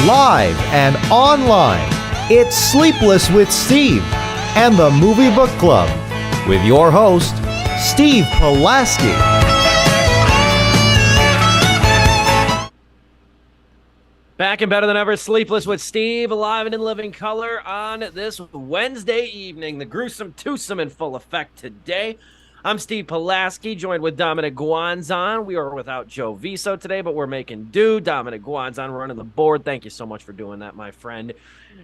Live and online, it's Sleepless with Steve and the Movie Book Club with your host, Steve Pulaski. Back and better than ever, Sleepless with Steve, alive and in living color on this Wednesday evening. The gruesome twosome in full effect today. I'm Steve Pulaski, joined with Dominic Guanzon. We are without Joe Viso today, but we're making do. Dominic Guanzon running the board. Thank you so much for doing that, my friend.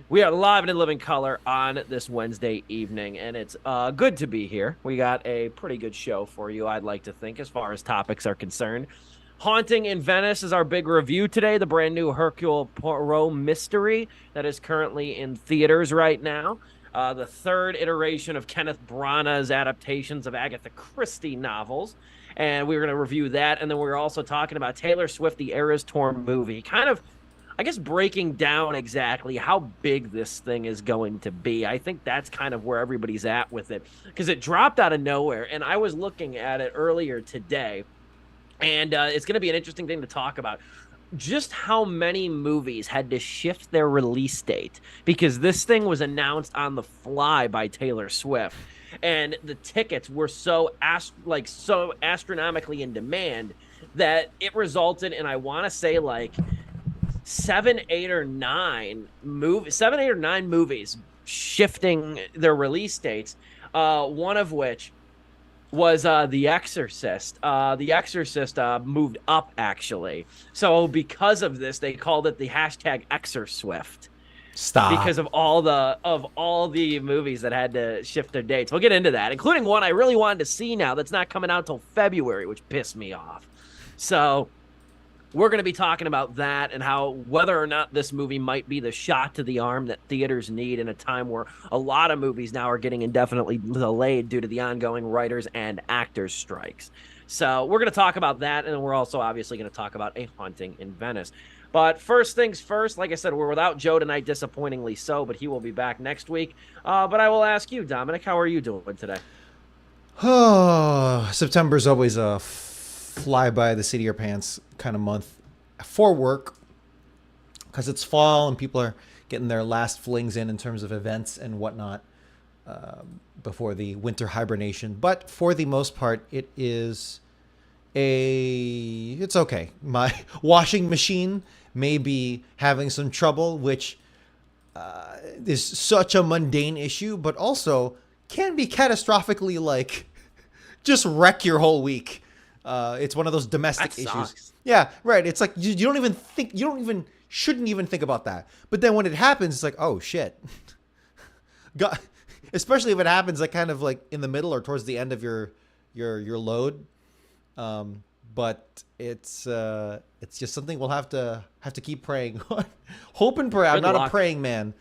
We are live and in living color on this Wednesday evening, and it's good to be here. We got a pretty good show for you, I'd like to think, as far as topics are concerned. Haunting in Venice is our big review today, the brand new Hercule Poirot mystery that is currently in theaters right now. The third iteration of Kenneth Branagh's adaptations of Agatha Christie novels. And we're going to review that. And then we're also talking about Taylor Swift, the Eras Tour movie. Kind of, I guess, breaking down exactly how big this thing is going to be. I think that's kind of where everybody's at with it. Because it dropped out of nowhere. And I was looking at it earlier today. And it's going to be an interesting thing to talk about. Just how many movies had to shift their release date because this thing was announced on the fly by Taylor Swift, and the tickets were so astronomically in demand that it resulted in, I want to say, like 7, 8, or 9 movies shifting their release dates. One of which was The Exorcist. The Exorcist moved up, actually. So because of this, they called it the hashtag ExorSwift. Stop. Because of all the movies that had to shift their dates. We'll get into that, including one I really wanted to see now that's not coming out till February, which pissed me off. So we're going to be talking about that and how whether or not this movie might be the shot to the arm that theaters need in a time where a lot of movies now are getting indefinitely delayed due to the ongoing writers and actors strikes. So we're going to talk about that, and then we're also obviously going to talk about A Haunting in Venice. But first things first, like I said, we're without Joe tonight, disappointingly so, but he will be back next week. But I will ask you, Dominic, how are you doing today? Oh, September's always a fly by the seat of your pants kind of month for work because it's fall and people are getting their last flings in terms of events and whatnot before the winter hibernation. But for the most part, it's okay. My washing machine may be having some trouble, which is such a mundane issue, but also can be catastrophically just wreck your whole week. It's one of those domestic issues. Yeah, right. It's like you shouldn't even think about that. But then when it happens, it's like, oh shit. God, especially if it happens kind of in the middle or towards the end of your load. But it's just something we'll have to keep praying on. Hope and pray. I'm not a praying man,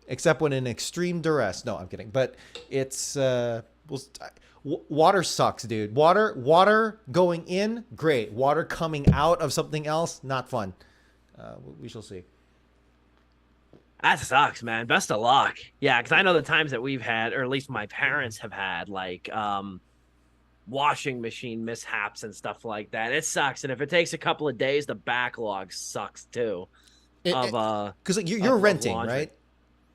except when in extreme duress. No, I'm kidding. But it's water sucks, dude. Water going in, great. Water coming out of something else, not fun. We shall see. That sucks, man. Best of luck. Yeah, because I know the times that we've had, or at least my parents have had, washing machine mishaps and stuff like that. It sucks, and if it takes a couple of days, the backlog sucks too. Because you're renting, right?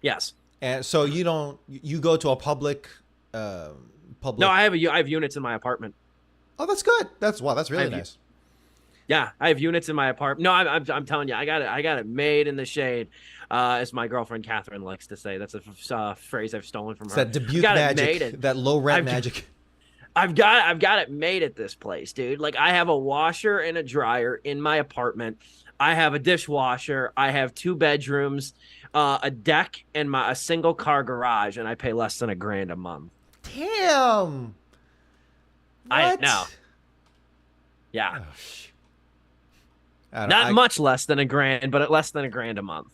Yes. And so you go to a public. No, I have units in my apartment. Oh, that's good. That's really nice. Yeah, I have units in my apartment. No, I'm telling you, I got it made in the shade, as my girlfriend Catherine likes to say. That's a phrase I've stolen from her. It's that Dubuque magic, that low rent magic. I've got it made at this place, dude. I have a washer and a dryer in my apartment. I have a dishwasher. I have 2 bedrooms, a deck, and a single car garage, and I pay less than $1,000 a month. Damn. I know. Yeah. Oh, Not much less than $1,000, but less than $1,000 a month.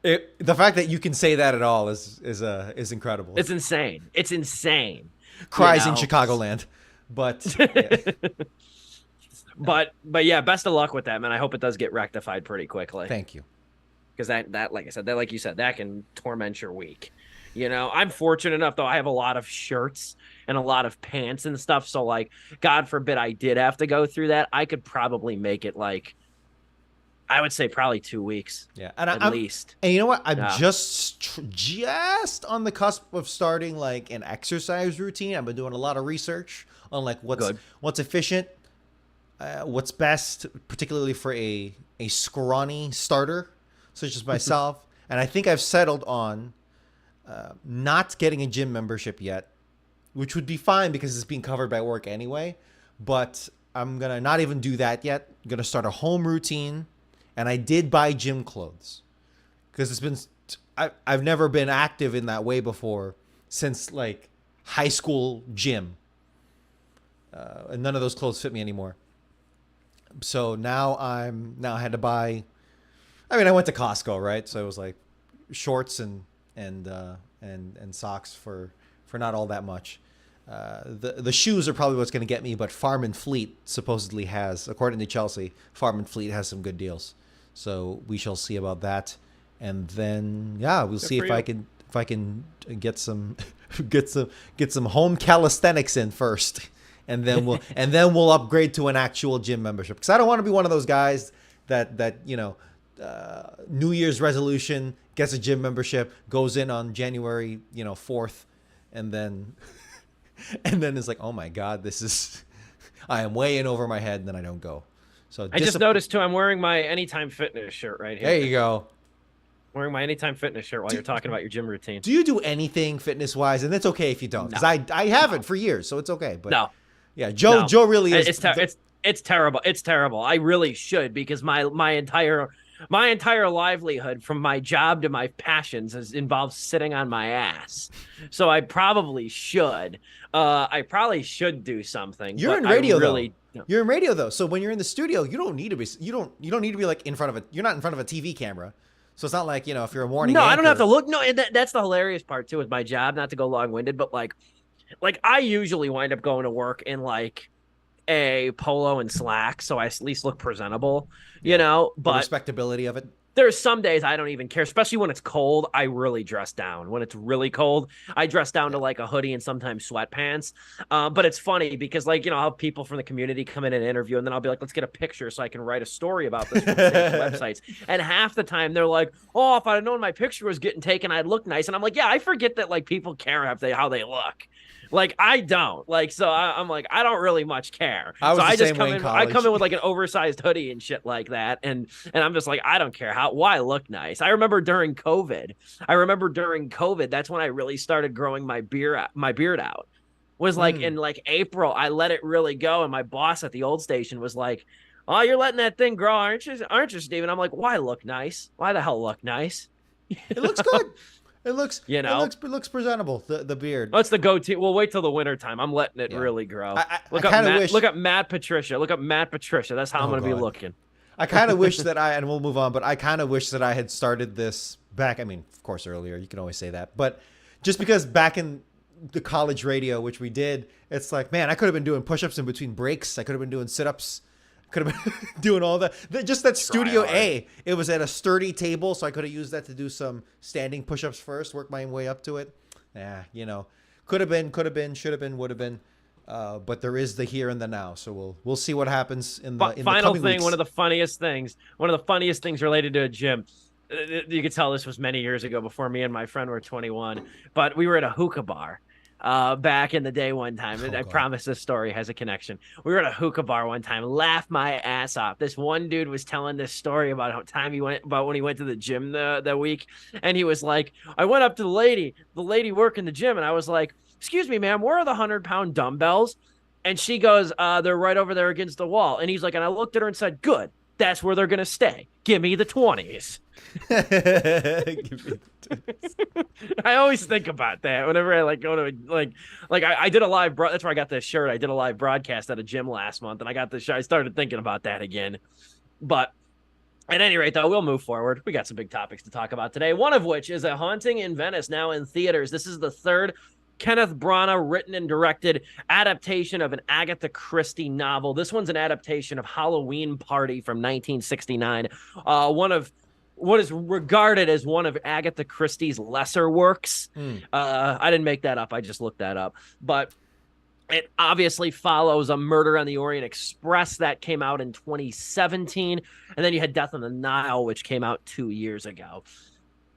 The fact that you can say that at all is incredible. It's insane. It's insane. Cries in Chicagoland, but yeah. but yeah, best of luck with that, man. I hope it does get rectified pretty quickly. Thank you. Because that, like I said, like you said, that can torment your week. I'm fortunate enough, though, I have a lot of shirts and a lot of pants and stuff. So, God forbid I did have to go through that. I could probably make it I would say probably 2 weeks. Yeah, and at least. And you know what? I'm Yeah. just on the cusp of starting like an exercise routine. I've been doing a lot of research on like Good. what's efficient, what's best, particularly for a scrawny starter such as myself. And I think I've settled on not getting a gym membership yet, which would be fine because it's being covered by work anyway. But I'm gonna not even do that yet. I'm gonna start a home routine. And I did buy gym clothes because I've never been active in that way before since like high school gym. And none of those clothes fit me anymore. So now I had to buy. I mean, I went to Costco, right? So it was like shorts and socks for not all that much. The shoes are probably what's going to get me, but Farm and Fleet supposedly has, according to Chelsea, Farm and Fleet has some good deals. So we shall see about that, and then we'll see if I can get some get some home calisthenics in first, and then we'll upgrade to an actual gym membership, because I don't want to be one of those guys that New Year's resolution, gets a gym membership, goes in on January 4th, and then it's like, oh my God, I am way in over my head, and then I don't go. So I just noticed too, I'm wearing my Anytime Fitness shirt right here. There you go. Wearing my Anytime Fitness shirt while you're talking about your gym routine. Do you do anything fitness wise? And it's okay if you don't, because I haven't for years, so it's okay. But no, yeah, Joe really is. It's terrible. It's terrible. I really should, because my entire livelihood, from my job to my passions, involves sitting on my ass. So I probably should. I probably should do something. You're in radio though. You're in radio though. So when you're in the studio, you don't need to be. You don't need to be like in front of it. You're not in front of a TV camera. So it's not like, if you're a morning. No, anchor, I don't have to look. No, that's the hilarious part too with my job. Not to go long-winded, but like I usually wind up going to work in like a polo and slacks, so I at least look presentable, But the respectability of it. There's some days I don't even care, especially when it's cold. I really dress down. When it's really cold, I dress down to like a hoodie and sometimes sweatpants. But it's funny because, like, I'll have people from the community come in and interview, and then I'll be like, let's get a picture so I can write a story about this for websites. And half the time they're like, oh, if I'd known my picture was getting taken, I'd look nice. And I'm like, yeah, I forget that like people care how they look. Like, I don't. Like, so I'm like, I don't really much care. I just come in. I come in with like an oversized hoodie and shit like that, and I'm just like, I don't care why I look nice. I remember during COVID, that's when I really started growing my beard out. Was like in like April, I let it really go, and my boss at the old station was like, "Oh, you're letting that thing grow, aren't you, Steve?" And I'm like, "Why look nice? Why the hell look nice? It looks good." It looks, it looks presentable. The beard. What's the goatee? We'll wait till the winter time. I'm letting it really grow. Look up Matt Patricia. Look up Matt Patricia. That's how I'm going to be looking. I kind of wish that and we'll move on, but I kind of wish that I had started this back. I mean, of course, earlier. You can always say that, but just because back in the college radio, which we did, it's like, man, I could have been doing push-ups in between breaks. I could have been doing sit-ups. Could have been doing all that. Just that Studio A. It was at a sturdy table, so I could have used that to do some standing push-ups first, work my way up to it. Yeah, could have been, should have been, would have been. But there is the here and the now, so we'll see what happens in the final thing. Weeks. One of the funniest things related to a gym. You could tell this was many years ago, before me and my friend were 21, but we were at a hookah bar. Back in the day one time, and I promise this story has a connection. We were at a hookah bar one time, laughed my ass off. This one dude was telling this story about when he went to the gym the week, and he was like, I went up to the lady working the gym, and I was like, excuse me, ma'am, where are the 100-pound dumbbells? And she goes, they're right over there against the wall. And he's like, and I looked at her and said, good, that's where they're gonna stay. Give me the 20s. I always think about that whenever I like go to I did a live that's where I got this shirt. I did a live broadcast at a gym last month, and I got this shirt. I started thinking about that again. But at any rate, though, we'll move forward. We got some big topics to talk about today, one of which is A Haunting in Venice, now in theaters. This is the third Kenneth Branagh written and directed adaptation of an Agatha Christie novel. This one's an adaptation of Halloween Party from 1969, one of what is regarded as one of Agatha Christie's lesser works. I didn't make that up. I just looked that up. But It obviously follows a Murder on the Orient Express that came out in 2017. And then you had Death on the Nile, which came out 2 years ago.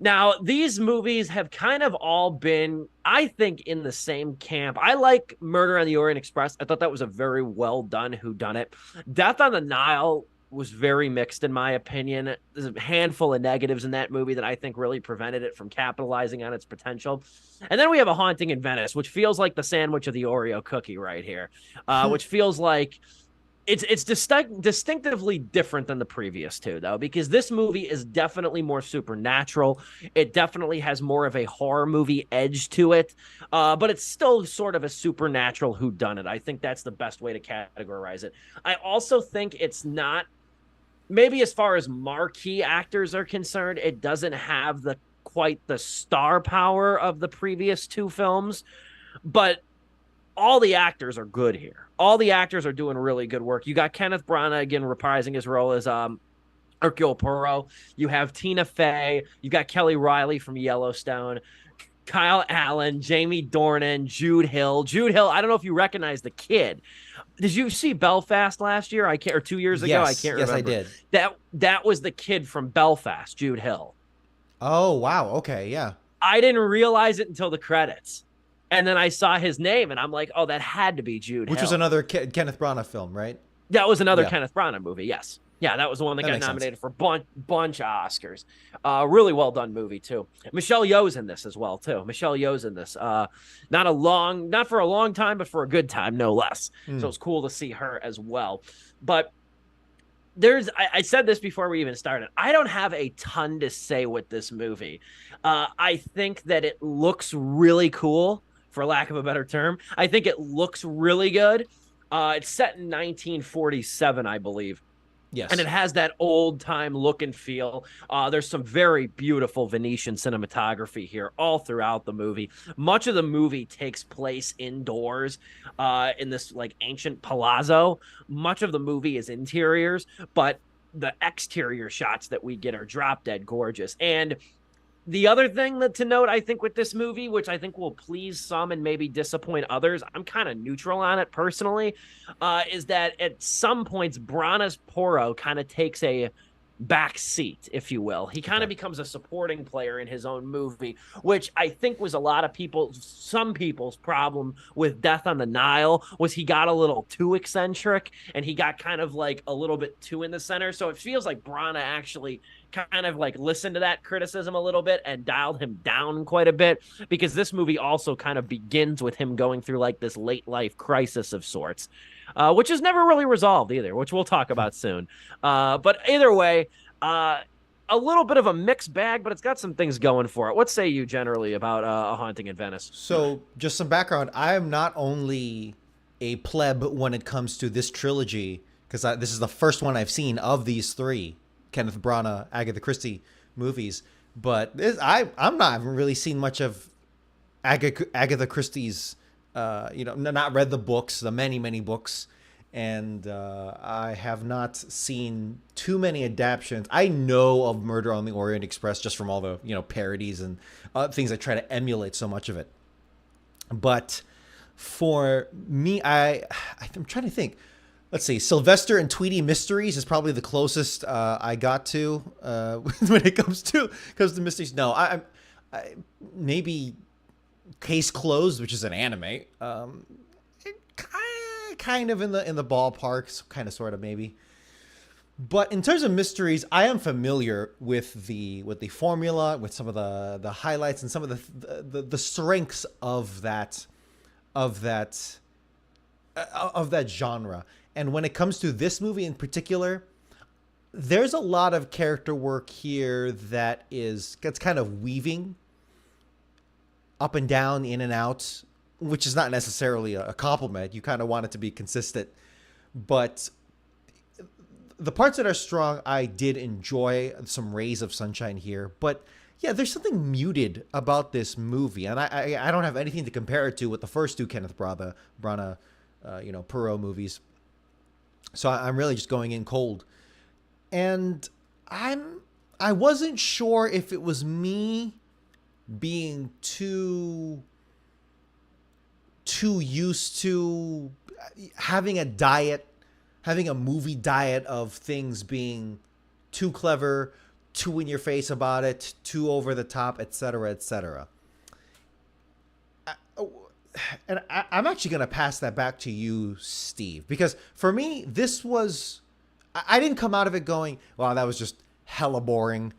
Now, these movies have kind of all been, I think, in the same camp. I like Murder on the Orient Express. I thought that was a very well done whodunit. Death on the Nile was very mixed, in my opinion. There's a handful of negatives in that movie that I think really prevented it from capitalizing on its potential. And then we have A Haunting in Venice, which feels like the sandwich of the Oreo cookie right here, which feels like it's distinctively different than the previous two, though, because this movie is definitely more supernatural. It definitely has more of a horror movie edge to it, but it's still sort of a supernatural whodunit. I think that's the best way to categorize it. I also think it's not, maybe as far as marquee actors are concerned, it doesn't have the quite the star power of the previous two films, but all the actors are good here. All the actors are doing really good work. You got Kenneth Branagh again reprising his role as Hercule Poirot. You have Tina Fey. You got Kelly Riley from Yellowstone. Kyle Allen, Jamie Dornan, Jude Hill. Jude Hill, I don't know if you recognize the kid. Did you see Belfast last year? I can't, or 2 years ago? I can't remember. Yes, I did. That was the kid from Belfast, Jude Hill. Oh, wow. Okay, yeah. I didn't realize it until the credits. And then I saw his name, and I'm like, oh, that had to be Jude Hill. Which was another Kenneth Branagh film, right? That was another Kenneth Branagh movie, yes. Yeah, that was the one that got nominated for bunch of Oscars. Really well done movie, too. Michelle Yeoh's in this as well, too. Michelle Yeoh's in this. Not for a long time, but for a good time, no less. So it's cool to see her as well. But I said this before we even started. I don't have a ton to say with this movie. I think that it looks really cool, for lack of a better term. I think it looks really good. It's set in 1947, I believe. Yes. And it has that old time look and feel. There's some very beautiful Venetian cinematography here all throughout the movie. Much of the movie takes place indoors in this like ancient palazzo. Much of the movie is interiors, but the exterior shots that we get are drop dead gorgeous. And the other thing to note, I think, with this movie, which I think will please some and maybe disappoint others, I'm kind of neutral on it personally, is that at some points, Branagh's Poirot kind of takes a back seat, if you will. He kind of becomes a supporting player in his own movie, which I think was some people's problem with Death on the Nile, was he got a little too eccentric and he got kind of like a little bit too in the center. So it feels like Branagh actually kind of like listened to that criticism a little bit and dialed him down quite a bit, because this movie also kind of begins with him going through like this late life crisis of sorts, which is never really resolved either, which we'll talk about soon. But either way, a little bit of a mixed bag, but it's got some things going for it. What say you generally about A Haunting in Venice? So just some background. I am not only a pleb when it comes to this trilogy, because this is the first one I've seen of these three Kenneth Branagh, Agatha Christie movies, but I'm not, I haven't really seen much of Agatha Christie's, not read the books, the many books, and I have not seen too many adaptations. I know of Murder on the Orient Express just from all the parodies and things that try to emulate so much of it. But for me, I'm trying to think. Let's see. Sylvester and Tweety Mysteries is probably the closest I got to when it comes to mysteries. No, I maybe Case Closed, which is an anime. Kind of in the ballpark, kind of, sort of, maybe. But in terms of mysteries, I am familiar with the formula, with some of the highlights and some of the strengths of that genre. And when it comes to this movie in particular, there's a lot of character work here that's kind of weaving up and down, in and out, which is not necessarily a compliment. You kind of want it to be consistent. But the parts that are strong, I did enjoy some rays of sunshine here. But yeah, there's something muted about this movie. And I don't have anything to compare it to with the first two Kenneth Branagh Poirot movies. So I'm really just going in cold. And I wasn't sure if it was me being too too used to having a movie diet of things being too clever, too in your face about it, too over the top, etc., etc. And I'm actually going to pass that back to you, Steve, because for me, I didn't come out of it going, wow, that was just hella boring.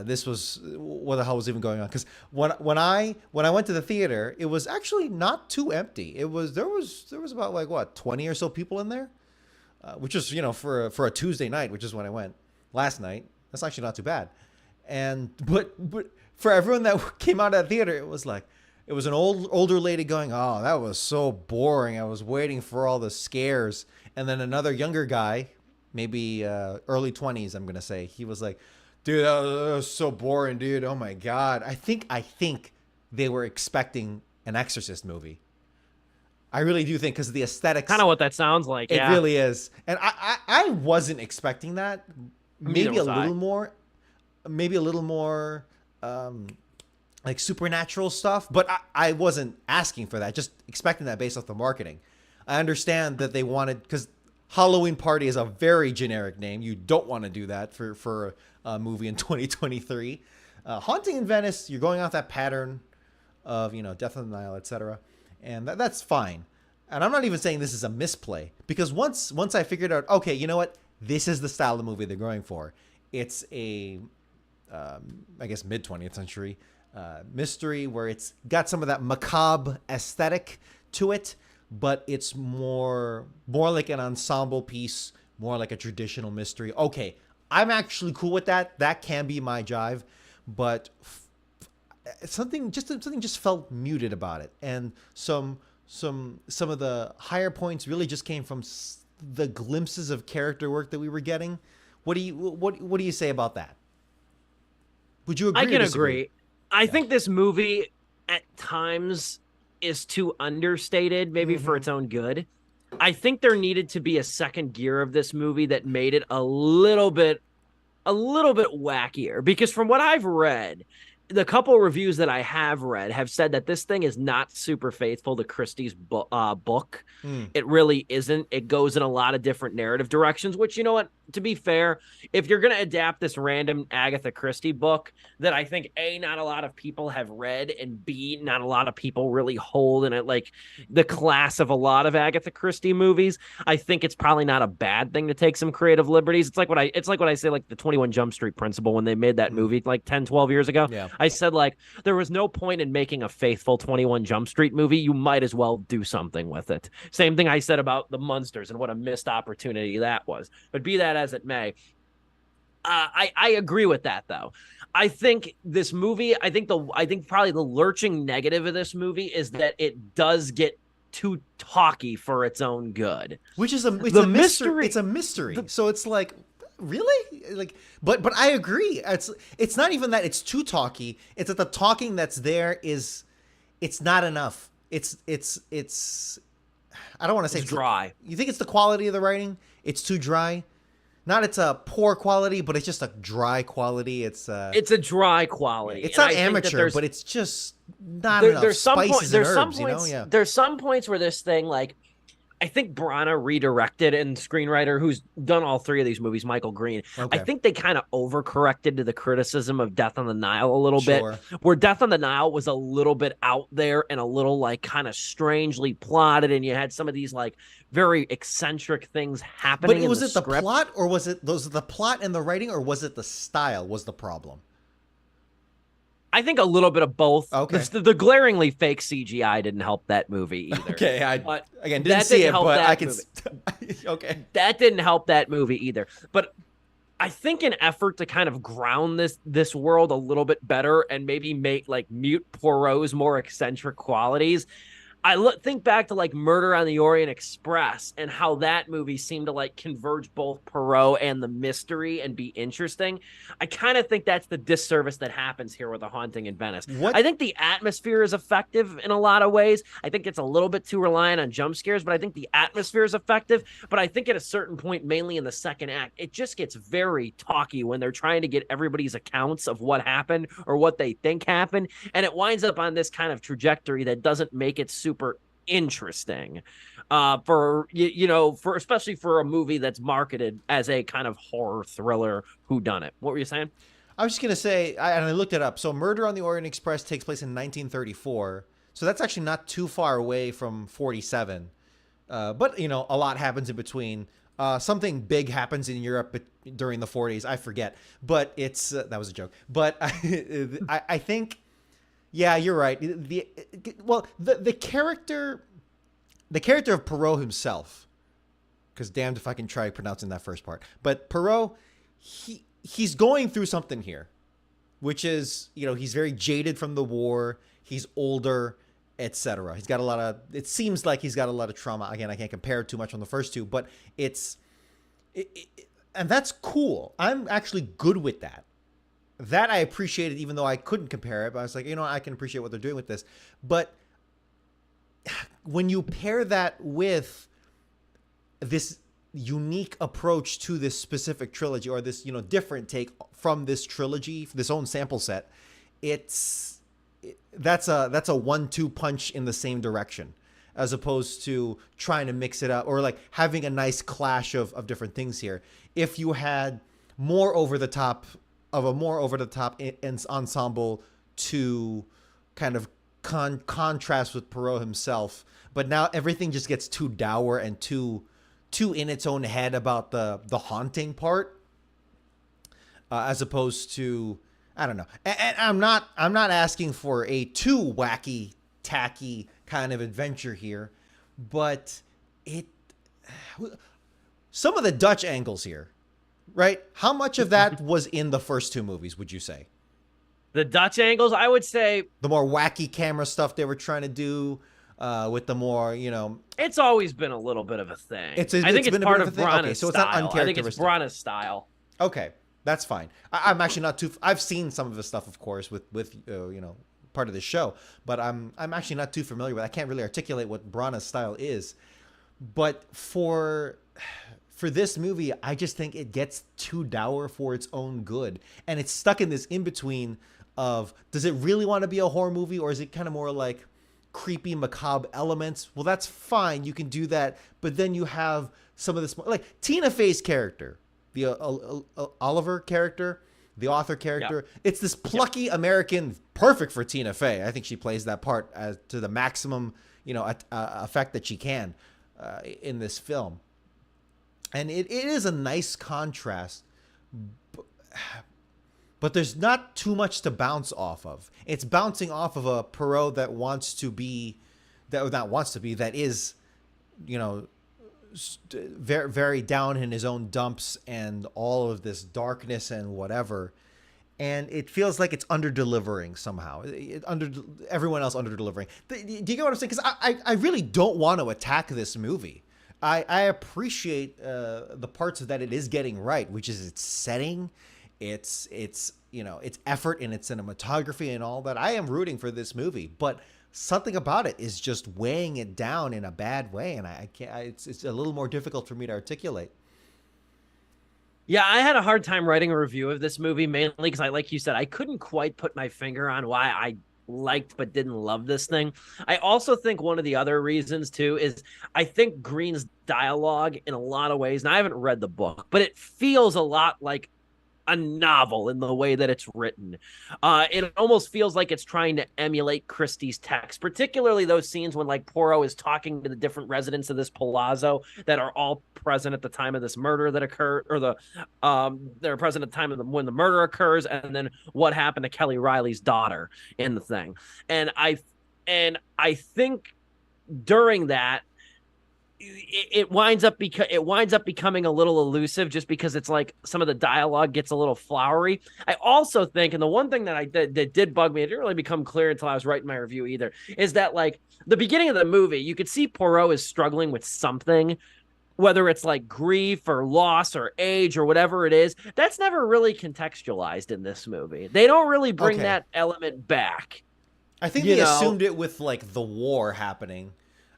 This was, what the hell was even going on? Because when I went to the theater, it was actually not too empty. There was about like what, 20 or so people in there, which is, for a Tuesday night, which is when I went last night. That's actually not too bad. But for everyone that came out of that theater, it was like, it was an older lady going, oh, that was so boring. I was waiting for all the scares. And then another younger guy, maybe early 20s, I'm going to say, he was like, dude, that was so boring, dude. Oh my God. I think they were expecting an Exorcist movie. I really do think, because of the aesthetics. Kind of what that sounds like. It really is. And I wasn't expecting that. Maybe a little more like supernatural stuff, but I wasn't asking for that, just expecting that based off the marketing. I understand that they wanted, because Halloween Party is a very generic name. You don't want to do that for a movie in 2023. Haunting in Venice, you're going off that pattern of, Death on the Nile, etc. And that's fine. And I'm not even saying this is a misplay, because once I figured out, okay, you know what? This is the style of movie they're going for. It's a, I guess, mid-20th century mystery where it's got some of that macabre aesthetic to it, but it's more like an ensemble piece, more like a traditional mystery. Okay, I'm actually cool with that. That can be my jive, but something just felt muted about it, and some of the higher points really just came from the glimpses of character work that we were getting. What do you say about that? Would you agree? I can agree. I think this movie at times is too understated, maybe for its own good. I think there needed to be a second gear of this movie that made it a little bit wackier, because from what I've read, the couple reviews that I have read have said that this thing is not super faithful to Christie's book. It really isn't. It goes in a lot of different narrative directions, which, you know what, to be fair, if you're going to adapt this random Agatha Christie book that I think A, not a lot of people have read, and B, not a lot of people really hold in it, like the class of a lot of Agatha Christie movies, I think it's probably not a bad thing to take some creative liberties. It's like what I say, like the 21 Jump Street principle when they made that movie like 10, 12 years ago. Yeah. I said, like, there was no point in making a faithful 21 Jump Street movie. You might as well do something with it. Same thing I said about the Munsters and what a missed opportunity that was. But be that as it may, I agree with that, though. I think this movie, I think probably the lurching negative of this movie is that it does get too talky for its own good. Which is a mystery. It's a mystery. So it's like, really? Like, but I agree. It's not even that it's too talky. It's that the talking that's there it's not enough. It's I don't want to say it's dry. You think it's the quality of the writing? It's too dry. Not it's a poor quality, but it's just a dry quality. It's a dry quality. It's not amateur, but it's just not enough spices and herbs. Yeah. There's some points where this thing, like, I think Brana redirected, and screenwriter who's done all three of these movies, Michael Green. Okay. I think they kind of overcorrected to the criticism of Death on the Nile a little bit, where Death on the Nile was a little bit out there and a little like kind of strangely plotted, and you had some of these like very eccentric things happening. But was it the script. Plot, or was it the plot and the writing, or was it the style was the problem? I think a little bit of both. Okay. The glaringly fake CGI didn't help that movie either. Okay, again didn't see it, but I can. Okay, that didn't help that movie either. But I think an effort to kind of ground this world a little bit better and maybe make like mute Poirot's more eccentric qualities. I think back to like Murder on the Orient Express and how that movie seemed to like converge both Poirot and the mystery and be interesting. I kind of think that's the disservice that happens here with A Haunting in Venice. I think the atmosphere is effective in a lot of ways. I think it's a little bit too reliant on jump scares, but I think the atmosphere is effective. But I think at a certain point, mainly in the second act, it just gets very talky when they're trying to get everybody's accounts of what happened or what they think happened. And it winds up on this kind of trajectory that doesn't make it super interesting for for especially for a movie that's marketed as a kind of horror thriller whodunit. What were you saying? I was just gonna say, and I looked it up. So, Murder on the Orient Express takes place in 1934. So that's actually not too far away from 47. But a lot happens in between. Something big happens in Europe during the 40s. I forget, but it's that was a joke. But I think, yeah, you're right. The character of Perot himself, because damned if I can try pronouncing that first part. But Perot, he's going through something here, which is, he's very jaded from the war. He's older, etc. He's got a lot of, it seems like he's got a lot of trauma. Again, I can't compare too much on the first two, but and that's cool. I'm actually good with that. That I appreciated, even though I couldn't compare it, but I was like, I can appreciate what they're doing with this. But when you pair that with this unique approach to this specific trilogy, or this different take from this trilogy, this own sample set, that's a 1-2 punch in the same direction, as opposed to trying to mix it up or like having a nice clash of different things here. If you had more over the top ensemble to kind of contrast with Perot himself, but now everything just gets too dour and too in its own head about the haunting part, as opposed to, I don't know. And I'm not asking for a too wacky, tacky kind of adventure here, but some of the Dutch angles here, right? How much of that was in the first two movies, would you say? The Dutch angles, I would say, the more wacky camera stuff they were trying to do, with the more, it's always been a little bit of a thing. I think it's part of Branagh's okay, so it's style. not uncharacteristic. I think it's Branagh's style. Okay, that's fine. I'm actually not too. I've seen some of the stuff, of course, with part of the show, but I'm actually not too familiar with. I can't really articulate what Branagh's style is, but for this movie, I just think it gets too dour for its own good, and it's stuck in this in between of, does it really want to be a horror movie, or is it kind of more like creepy, macabre elements? Well, that's fine, you can do that, but then you have some of this, like Tina Fey's character, the Oliver character, the author character. Yep. It's this plucky American, perfect for Tina Fey. I think she plays that part to the maximum, effect that she can in this film. And it is a nice contrast, but there's not too much to bounce off of. It's bouncing off of a Perot that is, very, very down in his own dumps and all of this darkness and whatever. And it feels like it's under-delivering somehow. Everyone else under-delivering. Do you get what I'm saying? Because I really don't want to attack this movie. I appreciate the parts that it is getting right, which is its setting, its effort in its cinematography and all that. I am rooting for this movie, but something about it is just weighing it down in a bad way, and I can't. It's a little more difficult for me to articulate. Yeah, I had a hard time writing a review of this movie, mainly because like you said, I couldn't quite put my finger on why I liked but didn't love this thing. I also think one of the other reasons too is I think Green's dialogue in a lot of ways, and I haven't read the book, but it feels a lot like a novel in the way that it's written. It almost feels like it's trying to emulate Christie's text, particularly those scenes when like Poirot is talking to the different residents of this palazzo that are all present at the time of this murder that occurred, or they're present at the time of when the murder occurs, and then what happened to Kelly Riley's daughter in the thing. And I think during that, it winds up becoming a little elusive, just because it's like some of the dialogue gets a little flowery. I also think, and the one thing that that did bug me, it didn't really become clear until I was writing my review either, is that like the beginning of the movie, you could see Poirot is struggling with something, whether it's like grief or loss or age or whatever it is. That's never really contextualized in this movie. They don't really bring that element back. I think they assumed it with like the war happening.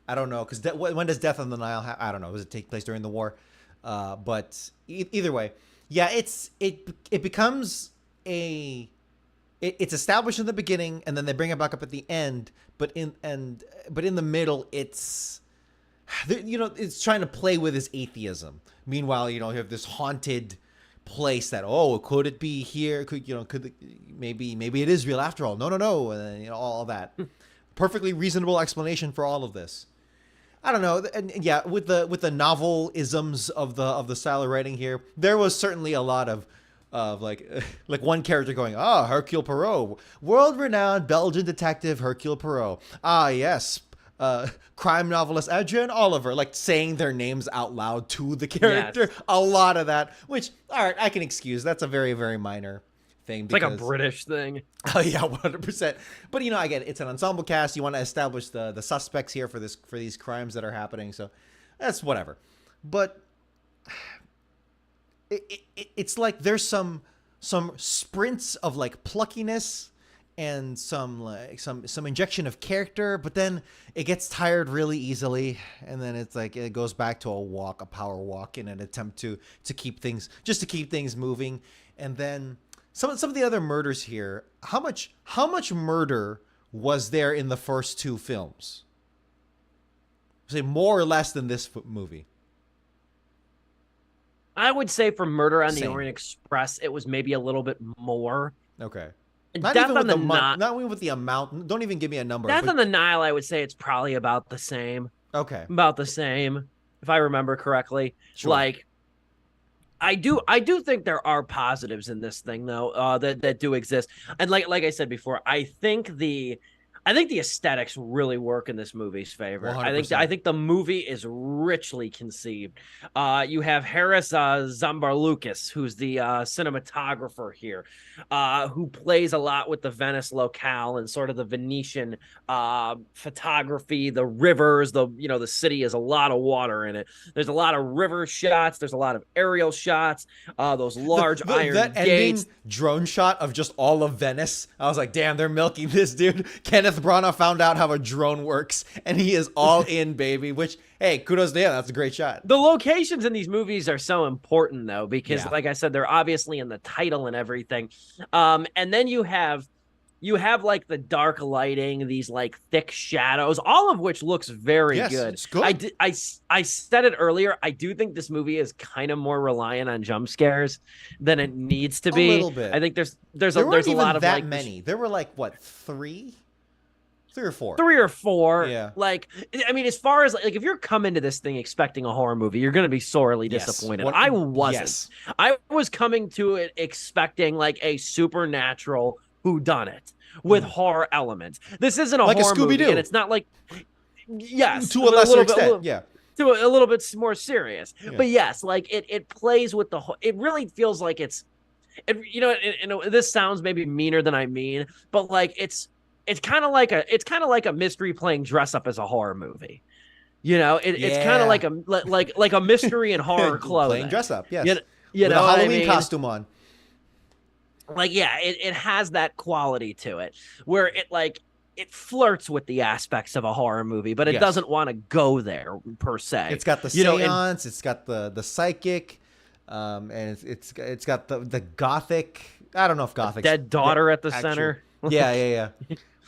I don't know, because when does Death on the Nile I don't know. Does it take place during the war? But either way, yeah, it becomes a it's established in the beginning, and then they bring it back up at the end. But in the middle, it's it's trying to play with his atheism. Meanwhile, you have this haunted place that, could it be here? Maybe it is real after all? No, and then, all that. Perfectly reasonable explanation for all of this. I don't know, and yeah, with the novel isms of the style of writing here, there was certainly a lot of like one character going, Hercule Poirot, world-renowned Belgian detective Hercule Poirot. Ah, yes, crime novelist Adrian Oliver, like saying their names out loud to the character. Yes. A lot of that, which, all right, I can excuse. That's a very, very minor thing. It's like a British thing. Oh yeah, 100%. But I get it. It's an ensemble cast. You want to establish the suspects here for these crimes that are happening. So that's whatever. But it's like there's some sprints of like pluckiness and some injection of character, but then it gets tired really easily, and then it's like it goes back to a power walk in an attempt to keep things moving. And then some of the other murders here, how much murder was there in the first two films? Say more or less than this movie. I would say for Murder on the Orient Express, it was maybe a little bit more. Okay. Not even with the amount. Don't even give me a number. Death on the Nile, I would say it's probably about the same. Okay. About the same, if I remember correctly. Sure. Like, I do think there are positives in this thing, though, that do exist. And like I said before, I think the aesthetics really work in this movie's favor. 100%. I think the movie is richly conceived. You have Harris Zambarlukas, who's the cinematographer here, who plays a lot with the Venice locale and sort of the Venetian photography, the rivers, the city has a lot of water in it. There's a lot of river shots. There's a lot of aerial shots. Those large iron that gates. Ending drone shot of just all of Venice. I was like, damn, they're milking this dude. Kenneth Branagh found out how a drone works, and he is all in, baby. Which, hey, kudos to him. That's a great shot. The locations in these movies are so important, though, because, like I said, they're obviously in the title and everything. And then you have like the dark lighting, these like thick shadows, all of which looks very good. It's good. I said it earlier. I do think this movie is kind of more reliant on jump scares than it needs to be. A little bit. I think there's a lot of that like many. There were like what, three or four? 3 or 4. Yeah. Like, I mean, as far as like, if you're coming to this thing expecting a horror movie, you're going to be sorely disappointed. I wasn't. Yes. I was coming to it expecting like a supernatural whodunit with horror elements. This isn't a like horror a Scooby-Doo. movie, and it's not like, yes, to a lesser extent, to a little bit more serious. Yeah. But yes, like it plays with it really feels like this sounds maybe meaner than I mean, but like it's kind of like a mystery playing dress up as a horror movie. It's kind of like a mystery and horror clothing. Playing dress up, yes. With a Halloween costume on. Like, yeah, it has that quality to it where it flirts with the aspects of a horror movie, but it doesn't want to go there per se. It's got the seance, it's got the psychic, and it's got the gothic. I don't know if gothic. Dead daughter at the center. Yeah.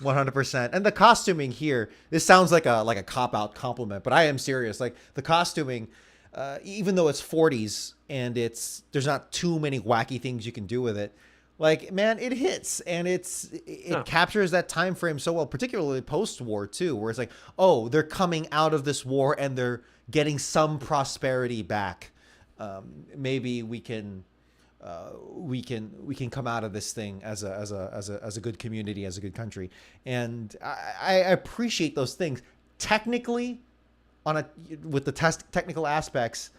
100%. And the costuming here, this sounds like a cop-out compliment, but I am serious. Like the costuming, even though it's 40s and there's not too many wacky things you can do with it. Like, man, it hits, and it captures that time frame so well, particularly post-war too, where it's like, oh, they're coming out of this war and they're getting some prosperity back. Maybe we can come out of this thing as a good community, as a good country, and I appreciate those things. Technically, with the technical aspects,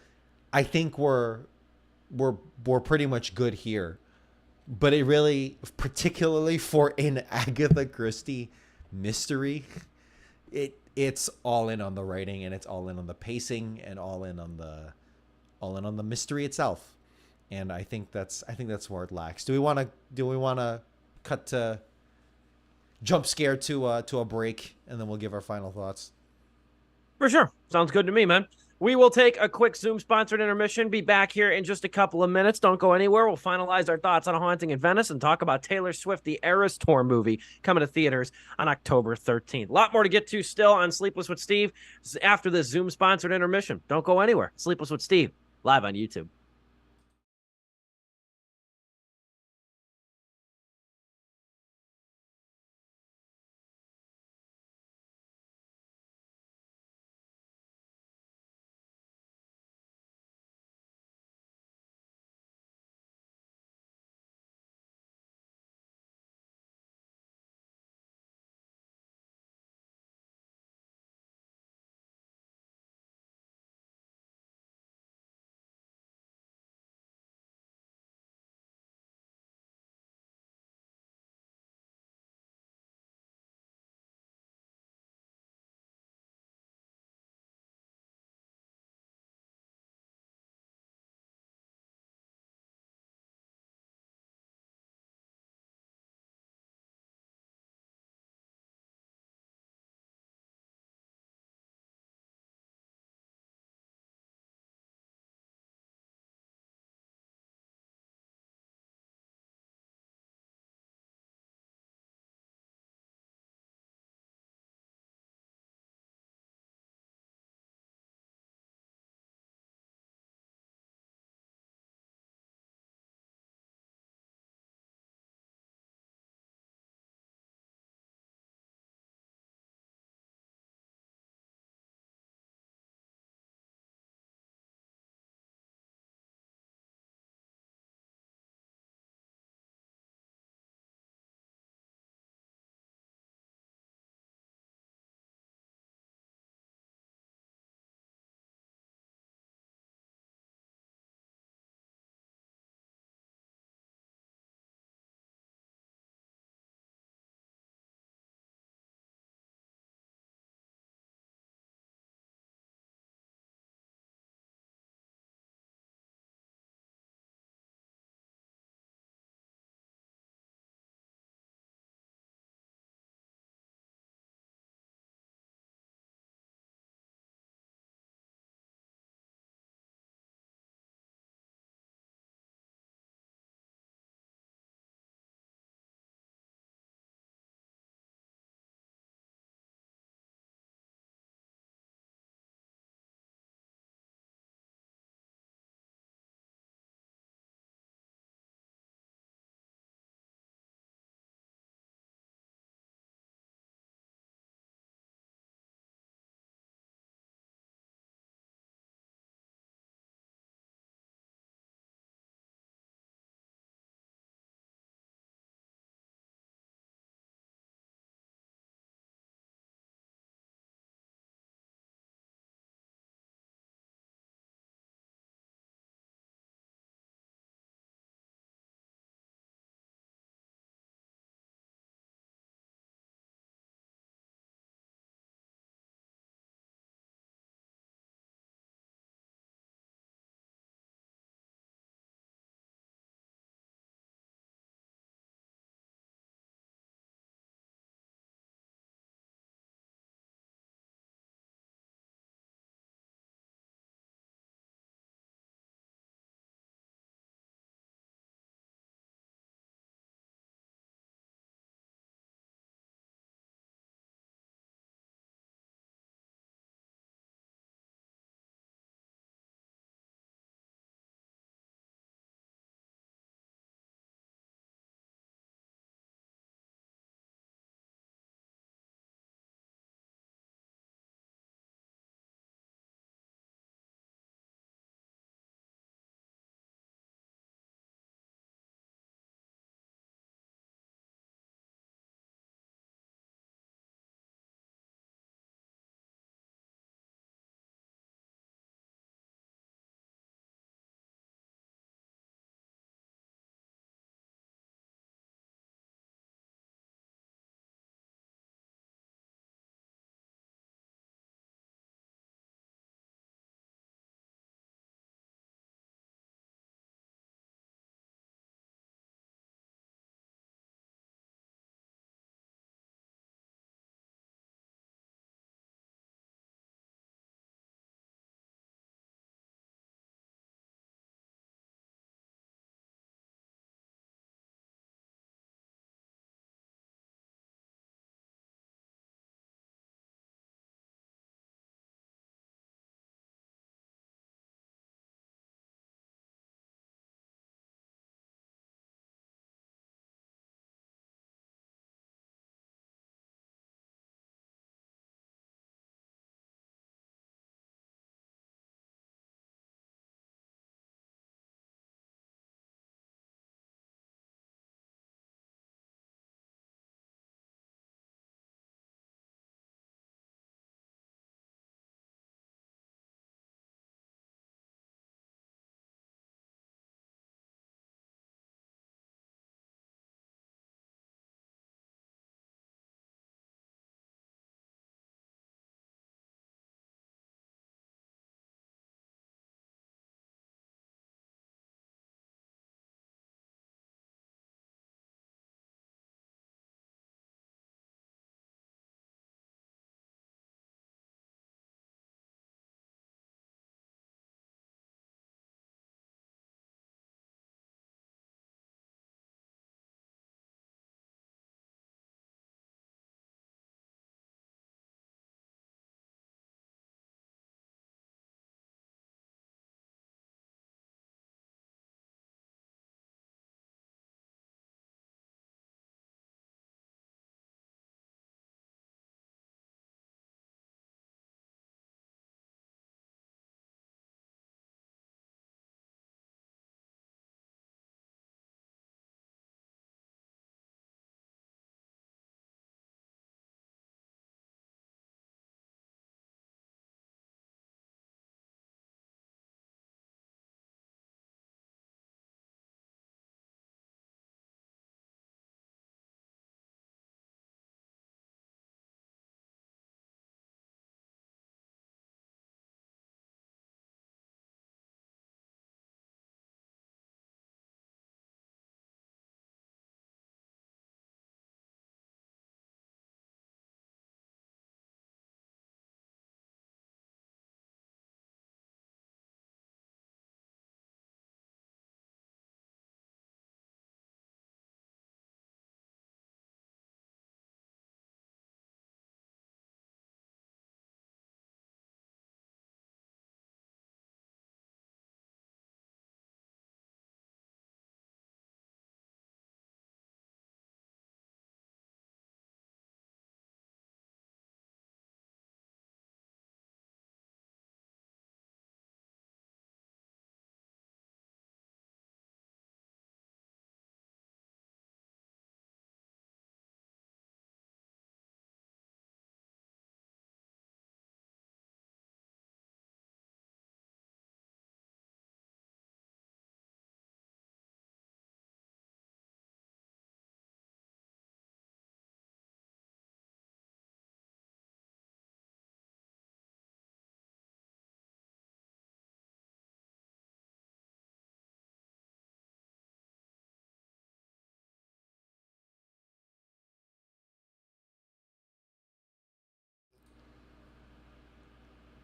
I think we're pretty much good here. But it really, particularly for an Agatha Christie mystery, it's all in on the writing, and it's all in on the pacing, and all in on the mystery itself. And I think that's where it lacks. Do we want to cut to jump scare to a break, and then we'll give our final thoughts? For sure, sounds good to me, man. We will take a quick Zoom-sponsored intermission, be back here in just a couple of minutes. Don't go anywhere. We'll finalize our thoughts on A Haunting in Venice and talk about Taylor Swift, the Eras Tour movie, coming to theaters on October 13th. A lot more to get to still on Sleepless with Steve after this Zoom-sponsored intermission. Don't go anywhere. Sleepless with Steve, live on YouTube.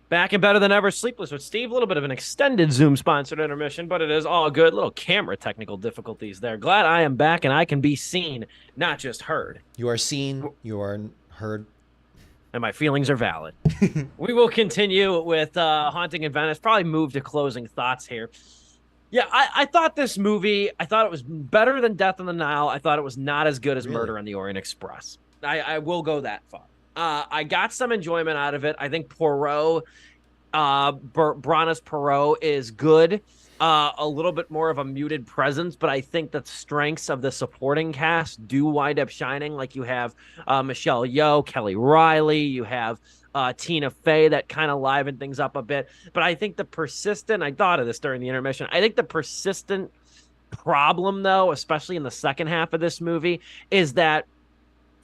Back and better than ever, Sleepless with Steve. A little bit of an extended Zoom sponsored intermission, but it is all good. Little camera technical difficulties there. Glad I am back and I can be seen, not just heard. You are seen, you are heard. And my feelings are valid. We will continue with Haunting in Venice. Probably move to closing thoughts here. Yeah, I thought this movie, I thought it was better than Death on the Nile. I thought it was not as good as Murder on the Orient Express. I will go that far. I got some enjoyment out of it. I think Poirot, Brana's Poirot is good. A little bit more of a muted presence, but I think the strengths of the supporting cast do wind up shining. Like you have Michelle Yeoh, Kelly Riley, you have Tina Fey that kind of liven things up a bit. But I think I thought of this during the intermission. I think the persistent problem, though, especially in the second half of this movie, is that